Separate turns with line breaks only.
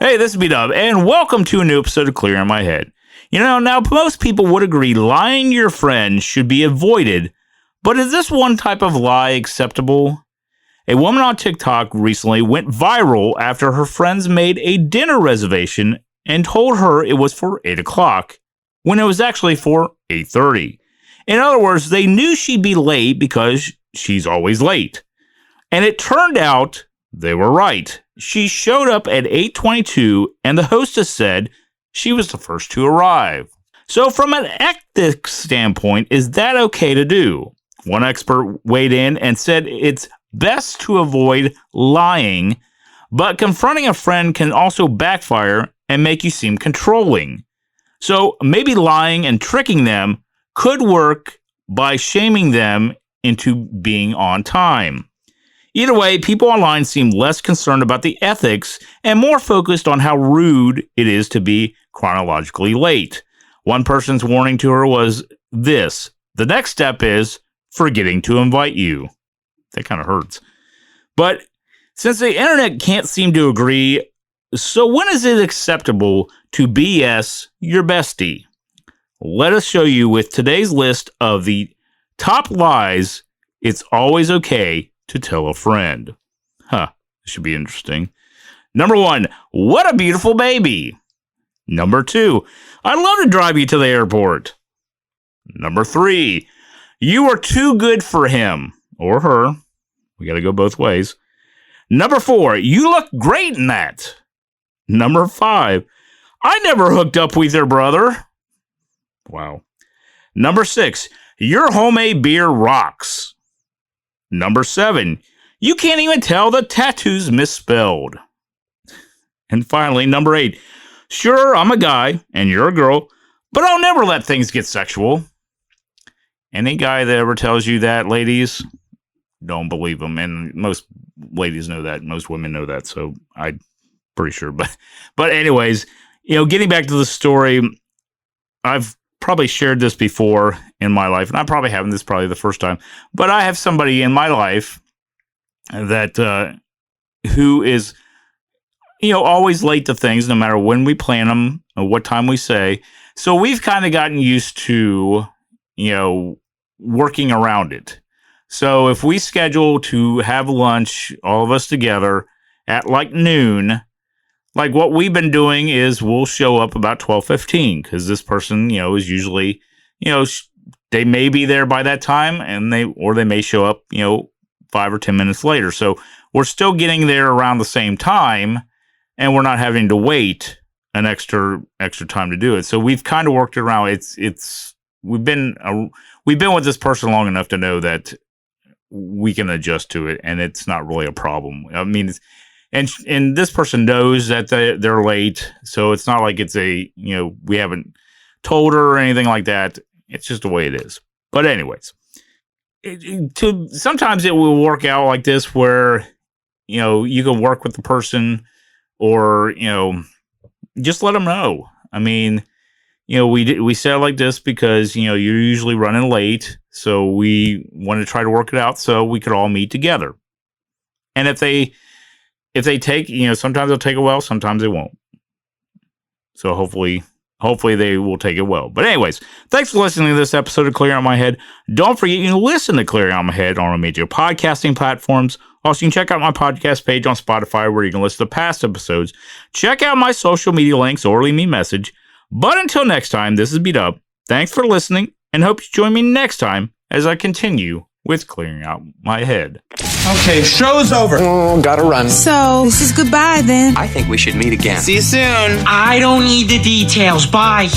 Hey, this is B-Dub, and welcome to a new episode of Clearing My Head. Now most people would agree lying to your friend should be avoided, but is this one type of lie acceptable? A woman on TikTok recently went viral after her friends made a dinner reservation and told her it was for 8 o'clock, when it was actually for 8:30. In other words, they knew she'd be late because she's always late. And it turned out they were right. She showed up at 8:22, and the hostess said she was the first to arrive. So from an ethics standpoint, is that okay to do? One expert weighed in and said it's best to avoid lying, but confronting a friend can also backfire and make you seem controlling. So maybe lying and tricking them could work by shaming them into being on time. Either way, people online seem less concerned about the ethics and more focused on how rude it is to be chronologically late. One person's warning to her was this: the next step is forgetting to invite you. That kind of hurts. But since the internet can't seem to agree, so when is it acceptable to BS your bestie? Let us show you with today's list of the top lies it's always okay to tell a friend. This should be interesting. Number 1, what a beautiful baby. Number 2, I'd love to drive you to the airport. Number 3, you are too good for him or her. We got to go both ways. Number 4, you look great in that. Number 5, I never hooked up with your brother. Wow. Number 6, your homemade beer rocks. Number 7, you can't even tell the tattoo's misspelled. And finally, number 8, sure, I'm a guy and you're a girl, but I'll never let things get sexual. Any guy that ever tells you that, ladies, don't believe him. And most ladies know that. Most women know that. So I'm pretty sure. But anyways, getting back to the story, I've probably shared this before in my life, and I probably haven't. This is probably the first time, but I have somebody in my life that who is, always late to things, no matter when we plan them or what time we say. So we've kind of gotten used to, working around it. So if we schedule to have lunch, all of us together at like noon, like what we've been doing is we'll show up about 12:15 because this person, is usually, they may be there by that time and they may show up, 5 or 10 minutes later. So we're still getting there around the same time and we're not having to wait an extra time to do it. So we've kind of worked it around. We've been with this person long enough to know that we can adjust to it and it's not really a problem. I mean, And this person knows that they're late, so it's not like it's we haven't told her or anything like that. It's just the way it is. But anyways, sometimes it will work out like this where, you can work with the person or, just let them know. I mean, we said it like this because, you're usually running late, so we want to try to work it out so we could all meet together. And if they take, sometimes they'll take it well, sometimes they won't. So hopefully they will take it well. But anyways, thanks for listening to this episode of Clearing Out My Head. Don't forget you can listen to Clearing Out My Head on our major podcasting platforms. Also, you can check out my podcast page on Spotify where you can listen to past episodes. Check out my social media links or leave me a message. But until next time, this is B-Dub. Thanks for listening and hope you join me next time as I continue with Clearing Out My Head.
Okay, show's over.
Gotta run.
So, this is goodbye then.
I think we should meet again.
See you soon.
I don't need the details. Bye.